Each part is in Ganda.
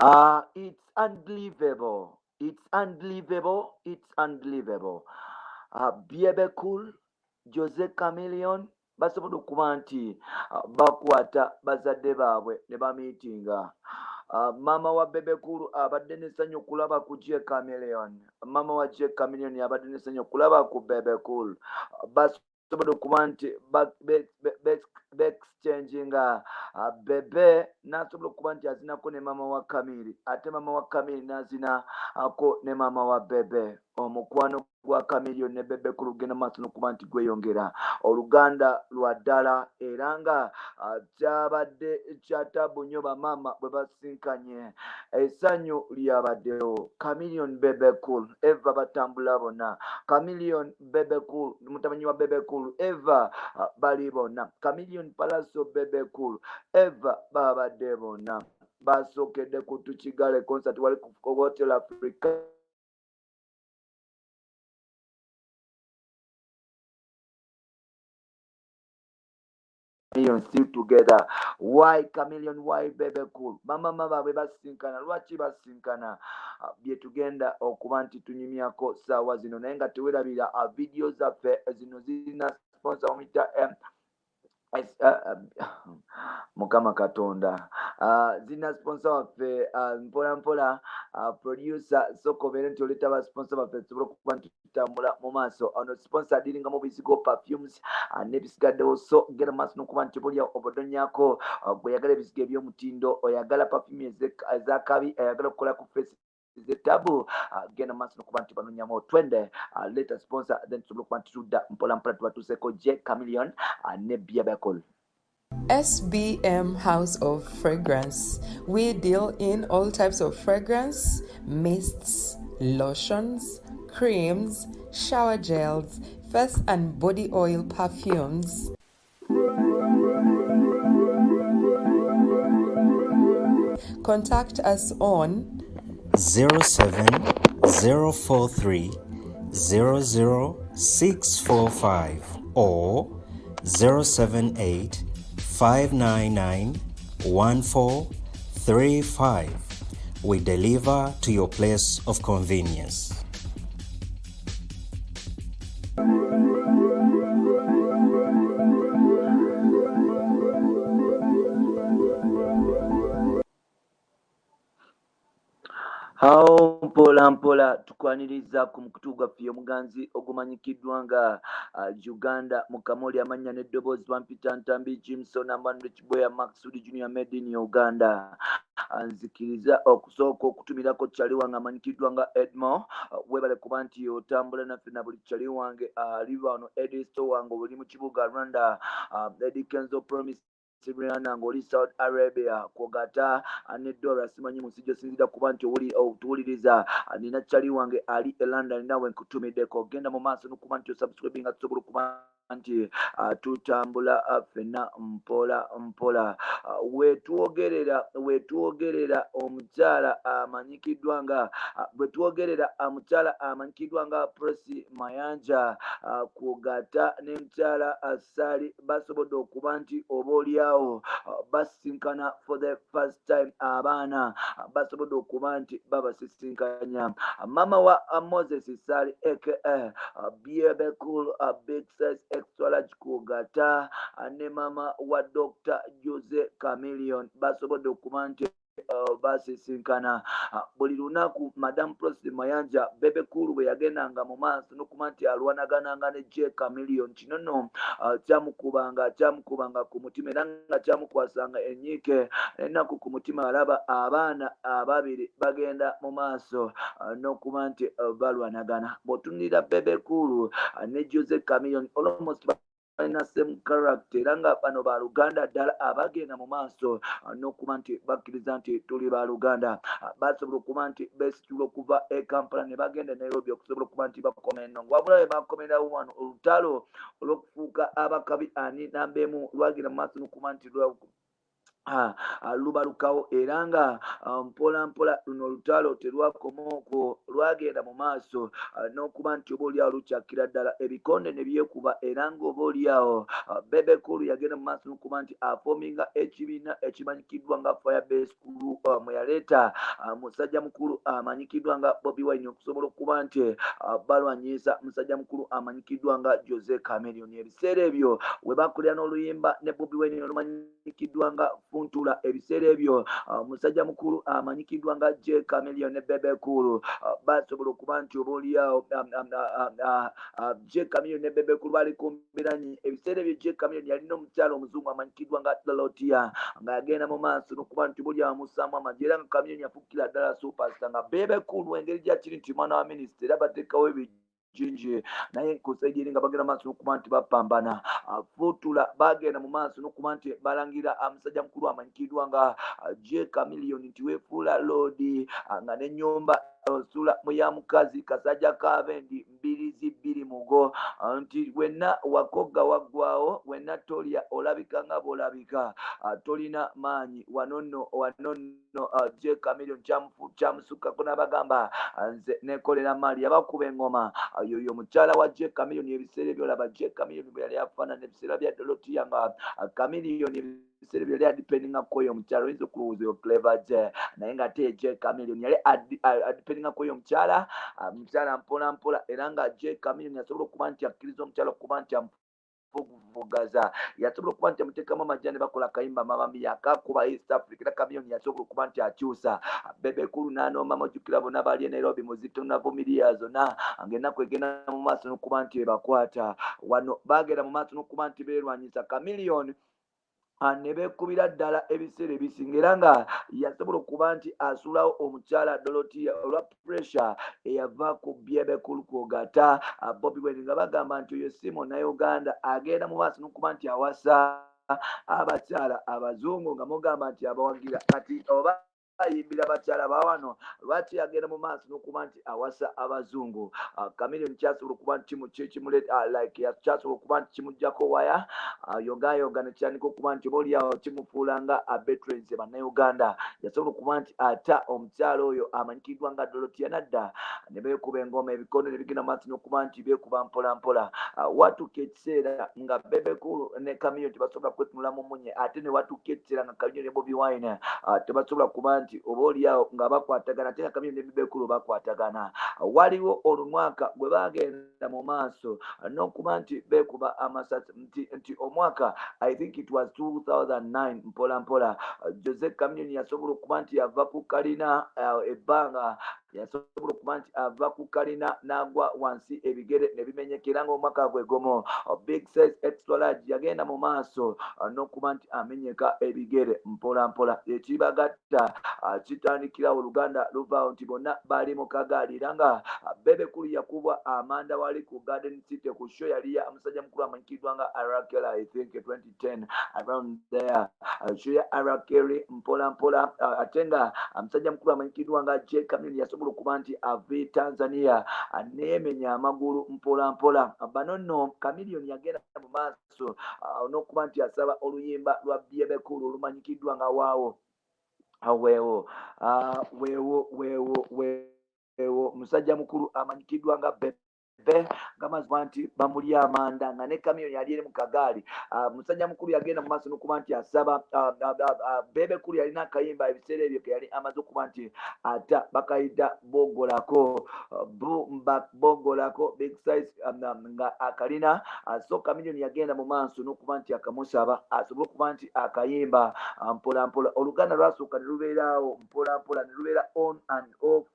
It's unbelievable. It's unbelievable. It's unbelievable. Bebe Cool, Jose Chameleone basobola okuba nti bakwata bazadde baabwe ne bamiitinga. Maama wa Bebe Cool abadde n'essanyu okulaba ku Jay Chameleone. Maama wa Jay Chameleone abadde n'essanyu okulaba ku Bebe Cool. Basobola okuba nti exchanging Bebe n'asobola okuba nti azinako ne maama wa Kamiri, ate maama wa Kamiri n'azinako ne maama wa Bebe. Omukwano gwa Chameleone ne Bebe Cool gugenda maaso n'okuba nti gweyongera. Oluganda lwa ddala era nga kyabadde kya taabu nnyo bamaama bwe basinkanye. Essanyu lyabaddewo. Chameleone Bebe Cool eva batambula bonna. Chameleone Bebe Cool mutamanyi wa Bebe Cool eva bali bonna. Chameleone Palaso Bebe Cool eva babadde bonna. Basookedde ku Tukigale concert wali ku Hotel Africa. Chameleone still together. Why Chameleone? Why Bebe Cool? Mama baabwe basinkana. Lwaki basinkana? Bye tugenda okuba nti tunyumyako ssaawa zino naye nga tewerabira video zaffe zino zirina sponsor omita Mukama Katonda. Zina sponsor waffe mpola mpola producer soko obeere nti oleeta ba sponsor baffe tusobole okuba nti tutambula mu maaso. Ono sponsor dealinga mu bisigo perfumes n'ebisigaddewo, so gera maaso n'okuba nti bulya obudonyako gwe yagala ebisigo eby'omutindo, oyagala perfume ezakabi, ayagala okukola ku face zetabu genda maaso n'okuba nti banonyamu twende later sponsor then tusobole okuba nti tudda mpola mpola tubatuuseko Jay Chameleone ne Bebe Cool. SBM House of Fragrance. We deal in all types of fragrance, mists, lotions, creams, shower gels, face and body oil perfumes. Contact us on 07043 00645 or 078 599 1435. We deliver to your place of convenience. Awo mpola mpola tukwaniriza ku mukutu gwaffe omuganzi ogumanyikiddwa nga Uganda Mukamooli amannya n'eddoboozi Wampita Ntambi Jimson Amandre Kiboya Maxud Junior made in Uganda. Nzikiriza okusooka okutumirako Chali wange amanyikiddwa nga Edmo. Webale kuba nti otambula naffe na buli Chali wange ali wano Edisto wange oli mu kibuga Rwanda. Eddie Kenzo Promise Sibirana ng'oli Saudi Arabia kwogata n'eddoola simanyi munsi gy'osinzira kuba nti otuwuliriza. Nina Chali wange ali e London nawe nkutumiddeko. Genda mu maaso n'okuba nti osubscribinga tusobola okuba nti tutambula ffenna mpola mpola. Wetwogerera omukyala amanyikiddwa nga omukyala amanyikiddwa nga Presi Mayanja kwogata n'omukyala Sali basobodde okuba nti obaolyawo basinkana for the first time. Abaana basobodde okuba nti babasisinkanya. Mama wa Moses Sali aka Bebe Cool big size extra large kwogata ne mama wa Dr. Jose Chameleone basobodde okuba nti basisinkana. Buli lunaku Madam Presi Mayanja Bebe Cool bwe yagendanga mu maaso n'okuba nti alwanagananga ne Jay Chameleone. Kino nno kyamukubanga ku mutima era nga kyamukwasanga ennyiike ennaku ku mutima. Alaba abaana ababiri bagenda mu maaso n'okuba nti balwanagana. Bw'otunulira Bebe Cool ne Jose Chameleone almost balina same character era nga bano ba Luganda ddala abagenda mu maaso n'okuba nti bakkiriza nti tuli ba Luganda. Basobola okuba nti beesitula okuva e Kampala ne bagenda e Nairobi okusobola okuba nti bakoma eno. Wabula bwe bakomerawo wano olutalo olw'okufuuka abakabi ani namba emu lwagenda mu maaso n'okuba nti lubalukawo era nga mpola mpola luno olutalo terwakoma okwo lwagenda mu maaso n'okuba nti oba oliawo lukyakira ddala ebikonde ne byekuba era ng'oba oliawo Bebe Cool yagenda mu maaso n'okuba nti afoominga ekibiina ekimanyikiddwa nga Firebase Crew mwe yaleeta musajja mukulu amanyikiddwa nga Bobi Wine okusobola okuba nti balwanyisa musajja mukulu amanyikiddwa nga Jose Chameleone. Ebiseera ebyo we bakulira n'oluyimba ne Bobi Wine olumanyikiddwa nga Funtula. Ebiseera ebyo musajja mukulu amanyikiddwa nga J Chameleone ne Bebe Cool basobola okuba nti oba oliawo J Chameleone ne Bebe Cool bali kumbiranyi. Ebiseera ebyo J Chameleone yalina omukyalo omuzungu amanyikiddwa nga Dorothea nga yagenda mu maaso n'okuba nti oba oliawo amusaamu amagye era nga Chameleone yafuukira ddala superstar nga Bebe Cool engeri gyakiri nti mwana wa minisita era bateekawo jinji naye nkusaidiri nga bagenda maaso n'okuba nti bapambana Funtula bagenda mu maaso n'okuba nti balangira musajja mukulu amanyikiddwa nga J Chameleone nti weefuula loodi nga n'ennyumba osula muya mukazi kasajja kabendi mbirizi bbiri mugo nti wenna wakogga waggwawo wenna tolya olabika nga bw'olabika tolina maanyi wanono J Chameleone kyamusukkako n'abagamba nze nekolera maali yabakuba engoma yoyo mukyala wa J Chameleone. Ebiseera ebyo olaba J Chameleone bwe yali afaanana ebiseera bya Dorothea nga Chameleone ebiseera ebyo yali adipendinga kkoyo omukyala oyinza okulowooza yo Clever J naye nga te J Chameleone yali adipendinga kkoyo omukyala mpola mpola era nga J Chameleone yasobola okuba nti akkiriza omukyala okuba nti vugaza yasobola okuba nti amuteekamu amajja ne bakola akayimba mabambi yakakuba East Africa era Chameleone yasobola okuba nti akyusa Bebe Cool n'anooma mujjukira bonna baali e Nairobi muzito navumiria zonna ng'ennaku egenda mu maaso n'okuba nti ebakwata wano bagenda mu maaso n'okuba nti beerwanyisa Chameleone ne beekubira ddala ebiseera ebisinga era nga yasobola okuba nti asulawo omukyala Dorothea olwa pressure eyava ku Bebe Cool kwogata Bobi Wine nga bagamba nti oyo si Munnayuganda agenda mu maaso n'okuba nti awasa abakyala abazungu nga mugamba nti abawagira kati oba ayimbira abakyala bawano lwaki yagenda mu maaso n'okuba nti awasa abazungu Chameleone kyasobola okuba nti kyasobola okuba nti kimuggyako waya yogayoga nekyandika okuba nti oba oliawo kimufuula nga abetrens bannayuganda yasobola okuba nti ata omukyala oyo amanyikiddwa nga Dorothea nadda ne beekuba engoma ebikondo ne bigenda maaso n'okuba nti beekuba mpola mpola watuuka ekiseera nga Bebe Cool ne Chameleone tebasobola kwetunula mu munye ate ne watuuka ekiseera nga Chameleone ne Bobi Wine tebasobola kuba nti oba oliawo nga bakwatagana ate nga Chameleone ne Bebe Cool bakwatagana waliwo olumwaka gwe bagenda mu maaso n'okuba nti beekuba amasasi nti omwaka I think it was 2009 mpola mpola Jose Chameleone yasobola okuba nti yava ku kalina ebbanga yasobola okuba nti ava ku kalina n'agwa wansi ebigere ne bimenyekera ng'omwaka gwe gomo big size extra large yagenda mu maaso n'okuba nti amenyeka ebigere mpola mpola ekibagatta kitandikira Oluganda luvaawo nti bonna baali mu kagaali era nga Bebe Cool yakubwa amanda wali ku Garden City ku show yali ya musajja mukulu amanyikiddwa nga Arakela I think 2010 around there show ya Arakeli mpola mpola ate nga musajja mukulu amanyikiddwa nga J Chameleone yasobola okuba nti ave Tanzania neemenya amagulu mpola mpola bano nno Chameleone yagenda mu maaso n'okuba nti asaba oluyimba lwa Bebe Cool olumanyikiddwa nga waawo weewo musajja mukulu amanyikiddwa nga Bebe ngamazibwa nti bamuli amanda nga ne Chameleone yali eri mu kagaali musajja mukulu yagenda mu maaso n'okuba nti asaba Bebe Cool yalina akayimba ebiseera ebyo ke yali amaze okuba nti ata bakayita bogolako big size nga akalina so Chameleone yagenda mu maaso n'okuba nti akamusaba asobole okuba nti akayimba mpola mpola Oluganda lwasooka ne lubeerawo mpola mpola ne lubeera on and off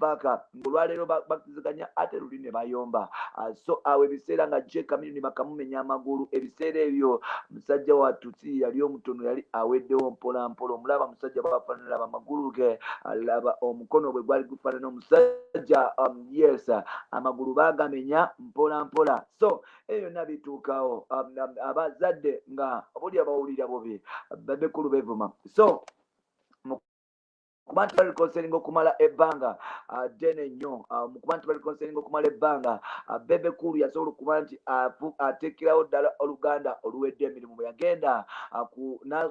paka ng'olwaleero bakiziganya ate luli ne bayomba so awo ebiseera nga J Chameleone bakamumenya amagulu ebiseera ebyo musajja wa Tutsi yali omutono yali aweddewo mpola mpola omulaba musajja bafaanana laba amagulu ge laba omukono bwe gwali gufaanana omusajja yes amagulu baagamenya mpola mpola so eyo yonna bituukawo abazadde nga buli abawulira bubi Bebe Cool bevuma so kuba nti bali konselinga okumala ebbanga ddene nnyo kuba nti bali konselinga okumala ebbanga Bebe Cool yasobola okuba nti ateekerawo ddala oluganda oluwedde emirimu bwe yagenda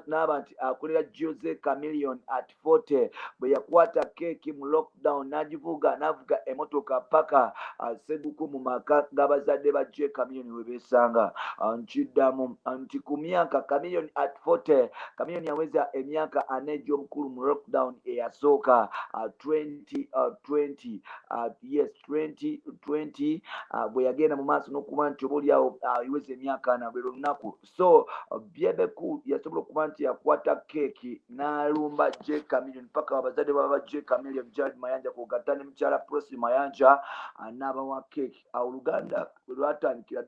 n'aba nti akolera Jose Chameleone at 40 bwe yakwata keeki mu lockdown n'agivuga n'avuga emotoka paka Sseguku mu maka g'abazadde ba Jose Chameleone we beesanga nkiddamu nti ku myaka Chameleone at 40 Chameleone yaweza emyaka 4 egy'obukulu mu lockdown eyasooka 2020 yes 2020 bwe yagenda mu maaso n'okuba nti obaoliawo iweza emyaka 4 bwe lunaku so Bebe Cool yasobola okuba nti yakwata keeki n'alumba Jose Chameleone paka abazadde baba Jose Chameleone Gerald Mayanja kugatta ne mukyala Prosy Mayanja n'abawa keeki awo Oluganda we lwatandikira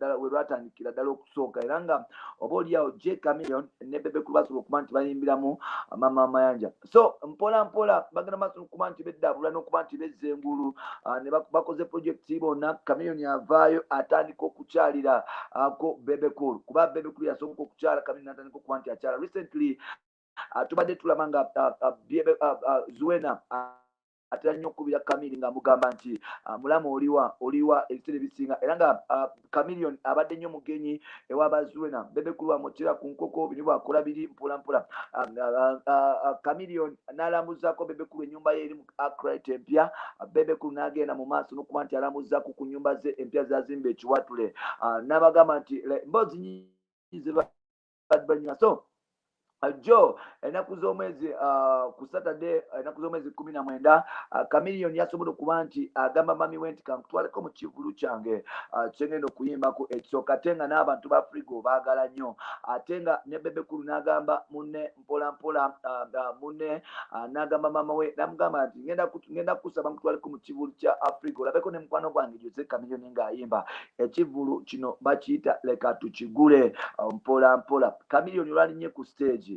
ddala okusooka era nga obaoliawo Jose Chameleone ne Bebe Cool basobola okuba nti bayimbiramu Mama Mayanja so mpola mpola bagenda maaso n'okuba nti beddabula n'okuba nti bezza engulu ne bakoze projekiti bonna Chameleone avaayo atandika okukyalira ko Bebe Cool kuba Bebe Cool yasoboka okukyala Chameleone n'atandika okuba nti akyala recently tubadde tulaba nga Zuena atera nnyo okubira Chameleone ng'amugamba nti mulamu oliwa ebiseera ebisinga era nga Chameleone abadde nnyo mugenyi ewabazuena Bebe Cool amutera ku nkoko bino bwakola biri mpola mpola Chameleone n'alambuzaako Bebe Cool ennyumba ye eri mu Acrite empya Bebe Cool n'agenda mu maaso n'okuba nti alambuzaako ku nnyumba ze empya zazimba ekiwatule n'abagamba nti emboozi nnyingi zebadbanyuma so Joe ennaku z'omwezi ku Saturday ennaku z'omwezi 19 Chameleone yasobola okuba nti agamba mami we nti kamutwaleko mu kivulu kyange kyengenda okuyimbako ekisooka ate nga n'abantu ba Frigo baagala nnyo ate nga ne Bebe Cool n'agamba munne mpola mpola munne n'agamba mama we n'amugamba nti ngenda kusaba mutwaleko mu kivulu kya Frigo olabeko ne mukwano gwange Jose Chameleone ng'ayimba ekivulu kino bakiyita leka tukigule mpola mpola Chameleone olwalinnye ku stage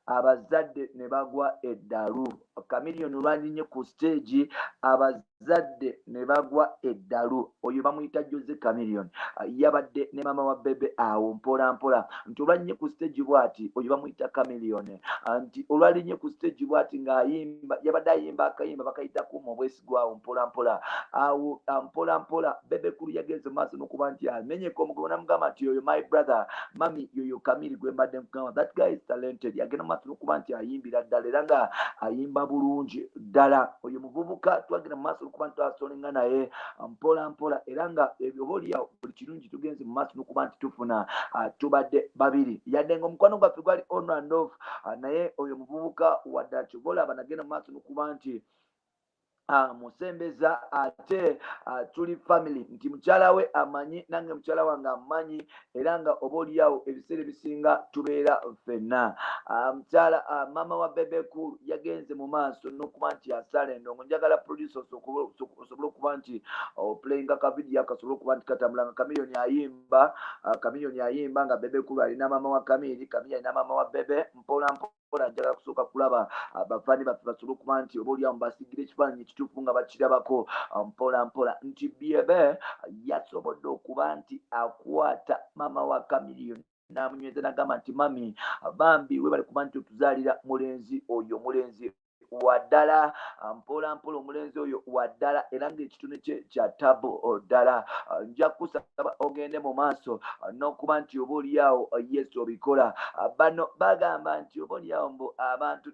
abazadde ne bagwa eddalu Chameleone olwalinnye ku stage abazadde ne bagwa eddalu oyo bamuyita Jose Chameleone yabadde ne mama wa Bebe awo mpola mpola nti olwalinnye ku stage bwati oyo bamuyita Chameleone nti olwalinnye ku stage bwati ng'ayimba yabadde ayimba akayimba bakayita kuma obwesigwa awo mpola mpola awo mpola mpola Bebe Cool yagenze maaso n'okuba nti amenyeko omugogo n'amugamba nti oyo my brother mami yoyo Chameleone gwe mbadde mugamba that guy is talented yagenda maaso n'okuba nti ayimbira ddala era nga ayimba bulungi ddala oyo muvubuka twagenda mu maaso n'okuba nti twasolinga naye mpola mpola era nga ebyo obaoliawo buli kirungi tugenze mu maaso n'okuba nti tufuna tubadde babiri yadde nga omukwano gwaffe gwali on and off naye oyo muvubuka wadde akyobola banagenda mu maaso n'okuba nti musembeza ate tuli family nti mukyala we amanyi nange mukyala wange amanyi era nga obaoliawo ebiseera ebisinga tubeera ffenna mukyala mama wa Bebe Cool yagenze mu maaso n'okuba nti asala endongo njagala producer osobole okuba nti playinga ka video akasobole okuba nti katambula nga Chameleone ayimba nga Bebe Cool alina mama wa Chameleone alina mama wa Bebe mpola mpola njagala kusooka kulaba abafaani baffe basobole okuba nti obaoliawo mubasigire ekifaananyi ekituufu nga bakirabako mpola mpola nti Bebe yasobodde okuba nti akwata mama wa Chameleone n'amunyweza n'agamba nti mami bambi we bali kuba nti otuzaalira mulenzi oyo mulenzi waddala mpola mpola omulenzi oyo waddala era ng'ekitone kye kya tabo ddala nja kusaba ogende mu maaso n'okuba nti obaoliawo yesu obikola bano bagamba nti obaoliawo mbu abantu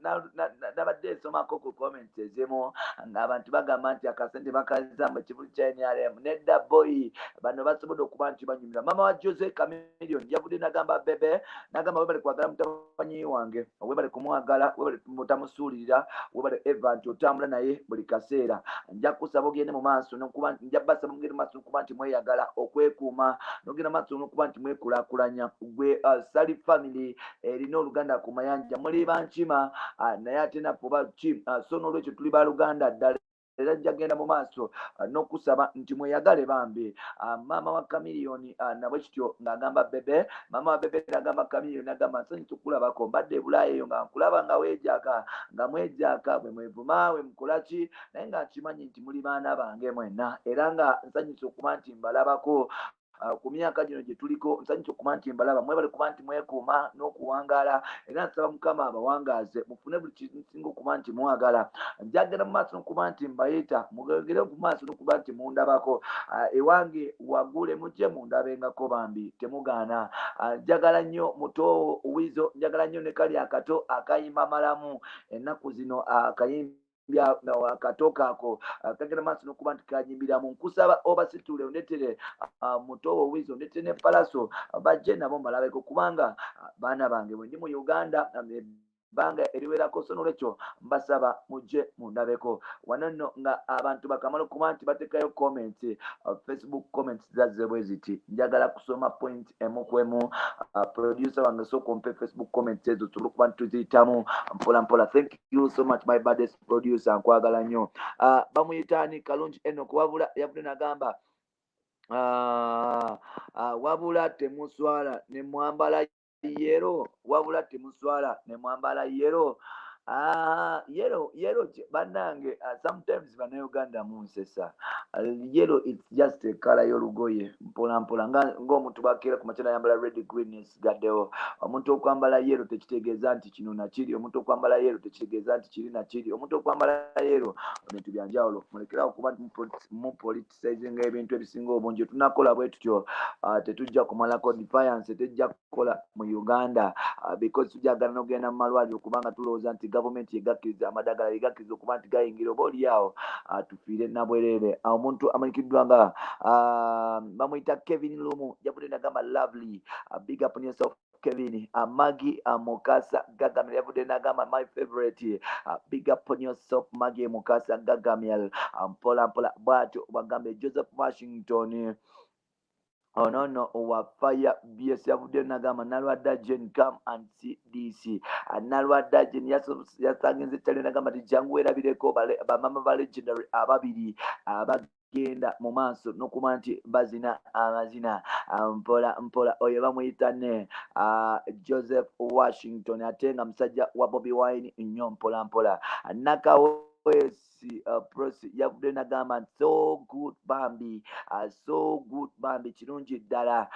nabadde nsomako ku comments ezimu ng'abantu bagamba nti akasente bakazamba ekivulu kya NRM nedda boy bano basobodde okuba nti banyumira mama wa Jose Chameleone yavudde n'agamba Bebe n'agamba we bali kwagala mutabanyi wange we bali kumwagala we bali mutamusuulirira webale eva nti otambula naye buli kaseera nja kusaba ogende mu maaso n'okuba nja basaba mugende mu maaso n'okuba nti mweyagala okwekuuma n'ogenda mu maaso n'okuba nti mwekulaakulanya gwe Sali family erina oluganda ku mayanja muli bankima naye ate naffe oba ki so n'olwekyo tuli baluganda ddala era njagenda mu maaso n'okusaba nti mweyagale bambi mama wa Chameleone nabwe kityo ng'agamba Bebe mama wa Bebe n'agamba Chameleone n'agamba nsanyusa okulabako mbadde ebulaaya eyo nga nkulaba nga weejaka nga mwejaka bwe mwevuma we mukola ki naye nga nkimanyi nti muli baana bange mwenna era nga nsanyusa okuba nti mbalabako ku myaka gino gye tuliko nsanyusa okuba nti mbalaba mwebale kuba nti mwekuuma n'okuwangaala era nsaba mukama abawangaaze mufune buli kisinga okuba nti mwagala njagala mu maaso n'okuba nti mbayita mugegere ku maaso n'okuba nti mundabako ewange wagule mujje mundabengako bambi temugaana njagala nnyo muto Wizo njagala nnyo ne kali akato akayimba malamu ennaku zino akayimba akatoka ako kagenda maaso n'okuba nti kanyimbiramu nkusaba obasitule ondetere mutowo Wizo ondetere ne Palaso bajje nabo mbalabeko kubanga baana bange bwe ndi mu Uganda banga eriwerako so nolwekyo mbasaba mujje mundabeko wano nno nga abantu bakamala okuba nti batekayo comment Facebook comments zazze bwe ziti njagala kusoma point emu ku emu producer wange sooka ompe Facebook comments ezo tusobole okuba nti tuziyitamu mpola mpola. Thank you so much my baddest producer nkwagala nnyo bamuyitaani Kalungi Enock wabula yavudde nagamba wabula temuswala ne mwambala yero wabula temuswala ne mwambala yero yero bannange sometimes bannayuganda munsesa yero it's just a color y'olugoye mpola mpola ng'omuntu bakeera ku makya nayambala red green esigaddewo omuntu okwambala yero tekitegeeza nti kino nakiri omuntu okwambala yero tekitegeeza nti kiri nakiri omuntu okwambala yero ebintu byanjawulo mulekerawo kuba mupoliticizinga ebintu ebisinga obungi tunakola bwe tutyo tetujja kumalako defiance tejja kukola mu Uganda because tujagala n'ogenda mu malwaliro kubanga tulowooza nti gavumenti yegakkiriza amadagala yegakkiriza okuba nti gayingira oba oliawo tufiire nabwerere omuntu amanyikiddwa nga bamuyita Kevin Lumu yavudde nagamba lovely big up on yourself Kevin Maggie Mukasa Gagamel yavudde nagamba my favorite big up on yourself Maggie Mukasa Gagamel mpola mpola bwatyo bagambe Joseph Washington no wa fire BS yavudde nagamba nalwadda Jen come and see DC nalwadda Jen yasangenze tale nagamba jangu erabireko bamama ba legendary ababiri abagenda mu maaso n'okuba nti bazina amazina mpola mpola oyo bamuyita ne Joseph Washington ate nga musajja wa Bobby Wine nnyo mpola mpola Prosi yavudde nagamba so good bambi kirungi ddala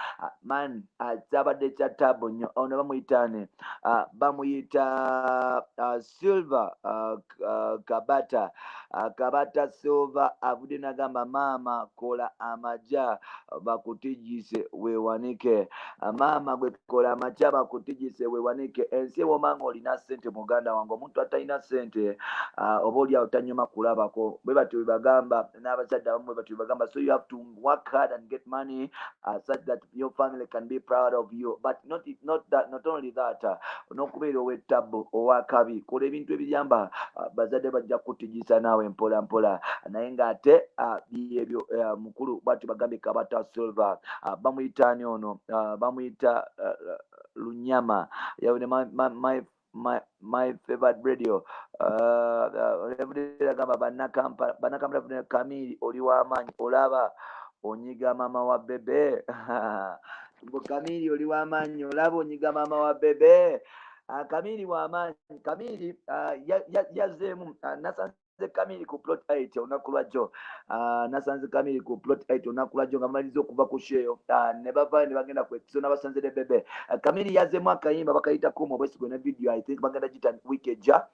man kyabadde kya tabo nnyo ono bamuyitane bamuyita Silver Kabata Silver avudde nagamba maama kola amaja bakutijise wewanike maama gwe kola amaja bakutijise wewanike ensi ewomanga olina ssente muganda wange omuntu atalina ssente oba oliawo tanyuma kulabako bwe batyo bagamba n'abazadde abamu bwe batyo bagamba so you have to work hard and get money such that your family can be proud of you but not only that n'okubeera ow'ettabo owakabi kola ebintu ebiyamba bazadde bajja kutijisa naawe mpola mpola naye ng'ate byebyo mukulu bwatyo bagambe Kabata Silver bamuyitaani ono bamuyita Lunyama yawone my favorite radio agamba bannakampala Kamili oli w'amaanyi olaba onyiga mama wa Bebe Kamili oli w'amaanyi olaba onyiga mama wa Bebe Kamili w'amaanyi Kamili yazzeemu nasanze Kamili ku plot 8 olunaku lwajjo nasanze Kamili ku plot 8 olunaku lwajjo nga maliriza okuva ku sheeyo ne bava ne bagenda ku episode n'abasanze ne Bebe Kamili yazzeemu akayimba bakayita kuma obwesigwe ne video I think bagenda gita week ejja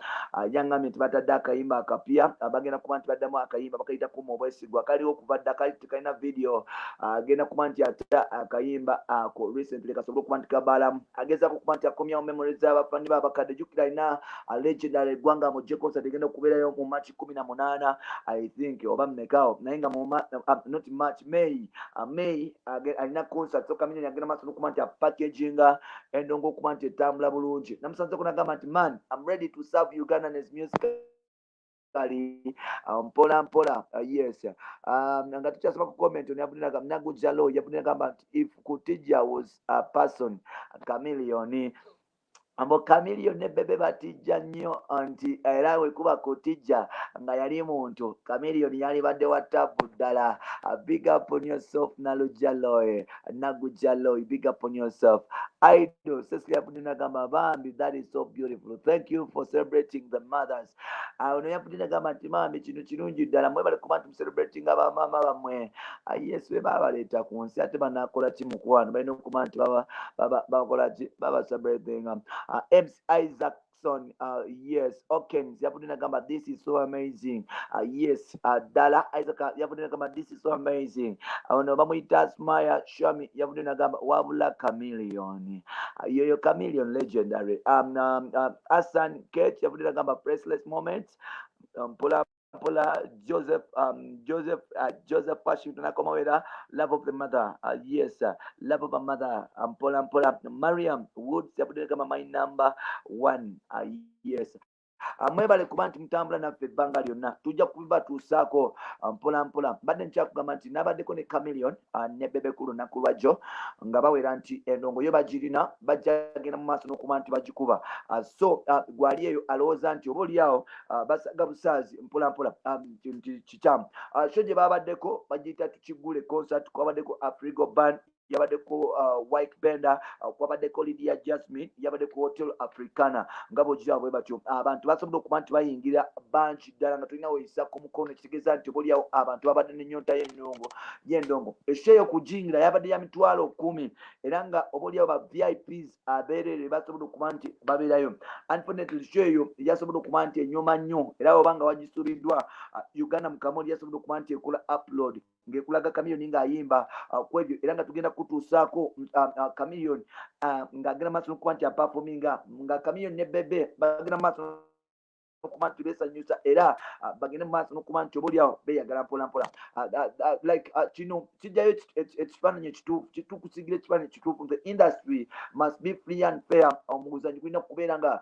yangambye nti batadde akayimba akapya bagenda kuba nti baddamu akayimba bakayita kuma obwesigwe akaliwo okuva dda tekalina video agenda kuba nti ata akayimba ako recently kasobole okuba nti kabaalamu agezaako okuba nti akomyawo memories z'abafani babakadde jjukira alina legendary eggwanga mujje concert egenda okubeerayo mu March 18 I think oba mmekaawo naye nga not March May alina concert so Kamili agenda maaso n'okuba nti apackaginga endongo okuba nti etambula bulungi namusanzeko nagamba nti man I'm ready to serve Ugandan as music mpola mpola yes nga tukyasoma ku comment Nagujalo yavudde nagamba nti if Kutija was a person Chameleone Ambo Chameleone ne Bebe batijja nnyo nti era we kuba kutijja nga yali muntu Chameleone yali badde wa tabu ddala. Big up on yourself Nalujaloy Nagujaloy, big up on yourself. Idol Cecilia Puninagamba Bambi, that is so beautiful. Thank you for celebrating the mothers. Ono yapuninagamba nti Bambi kino kirungi ddala mwebale kuba nti celebrating abamama bamwe. Yes, we babaleeta ku nsi ate banakola ki mukwano balina okuba nti bakola ki baba celebrating MC Isaacson, yes, Okens, Yapuninagamba, this is so amazing. Yes, Dala Isaac, Yapuninagamba, this is so amazing. Bamuita Smaya Shami, Yapuninagamba, Wabula Chameleone. Yo Chameleone legendary. Hassan Kate, Yapuninagamba, priceless moments. Pola Joseph Joseph Washington Akomaweda, love of the mother, yes, love of a mother, Pola Mariam Woods Yapuninagamba, my number one, yes. Mwebale kuba nti mutambula naffe ebbanga lyonna tujja kubibatuusaako mpola mpola. Mbadde nkyakugamba nti nabaddeko ne Chameleone ne Bebe ku lunaku lwajjo nga bawera nti endongo yo bagirina bajja genda mu maaso n'okuba nti bagikuba. So gwali eyo alowooza nti oba oliawo basaga busaazi mpola mpola kikyamu. Sho gye babaddeko bagiyita tukigule concert, kwabaddeko Afrigo Band, yabaddeko White Bender, kwabaddeko Lydia Jasmine, yabaddeko Hotel Africana. Ngabo gyabwe batyo abantu basobola okuba nti bayingira bangi ddala nga tulina weyisa ku mukono, ekitegeeza nti obaoliawo abantu babadde n'ennyonta y'endongo. Esheeyo kujingira yabadde ya mitwalo 10 era nga obaoliawo ba VIPs abeerere basobola okuba nti babeerayo. Unfortunately sheeyo yasobola okuba nti enyuma nnyo era oba nga wagisuubiddwa Uganda Mukamooli yasobola okuba nti ekola upload ng'ekulaga Chameleone ng'ayimba ku ebyo era nga tugenda kutuusaako Chameleone ng'agenda maaso n'okuba nti apafominga nga Chameleone ne Bebe bagenda maaso n'okuba nti beesanyusa era bagende maaso n'okuba nti obaoliawo beeyagala mpola mpola. Like kino kijjayo ekifaananyi ekituufu kitukusigira ekifaananyi ekituufu. The industry must be free and fair. Omuzannyi gulina kubeera nga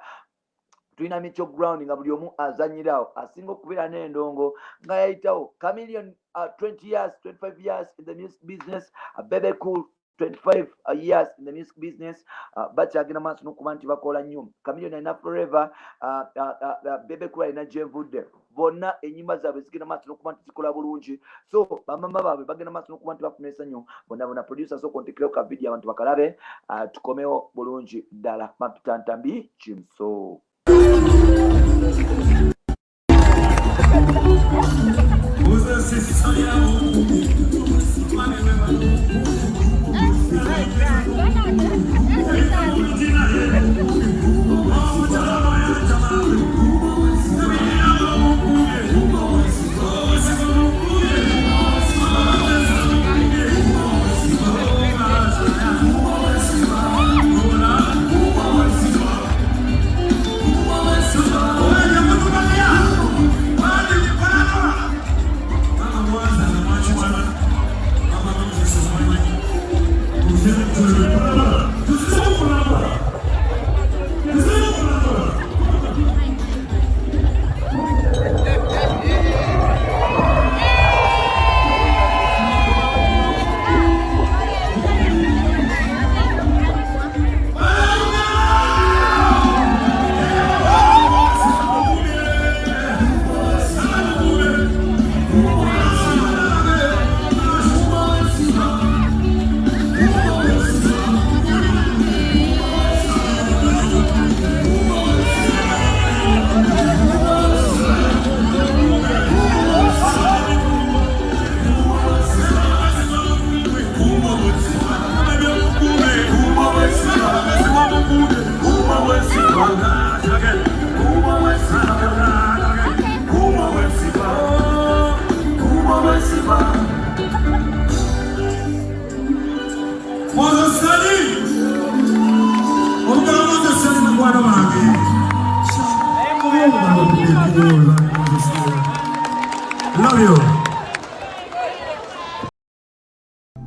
tulina Mitchell ground nga buli omu azanyirawo asinga okubeera n'endongo nga yayitawo. Chameleone 20 years 25 years in the music business, Bebe Cool 25 years in the music business. Bakyagenda maaso n'okuba nti bakola nnyo. Chameleone alina Forever, Bebe Cool alina Gyenvudde. Bonna ennyimba zaabwe zigenda maaso n'okuba nti zikola bulungi. So bamama baabwe bagenda maaso n'okuba nti bafuna essanyu. Bonna producers okontekereko ka video abantu bakalabe tukomewo bulungi ddala. Mapitantambi Kimso.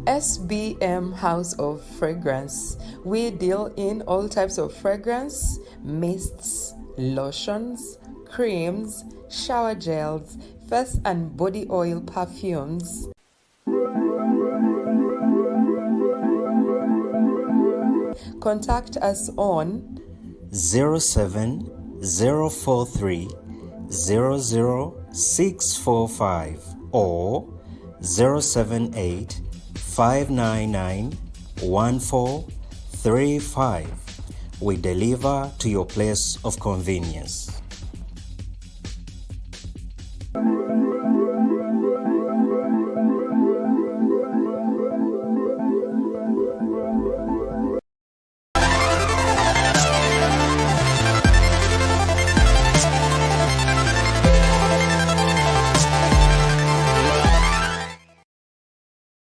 SBM House of Fragrance. We deal in all types of fragrance, mists, lotions, creams, shower gels, face and body oil perfumes. Contact us on 07043 00645 or 078 599 1435. We deliver to your place of convenience.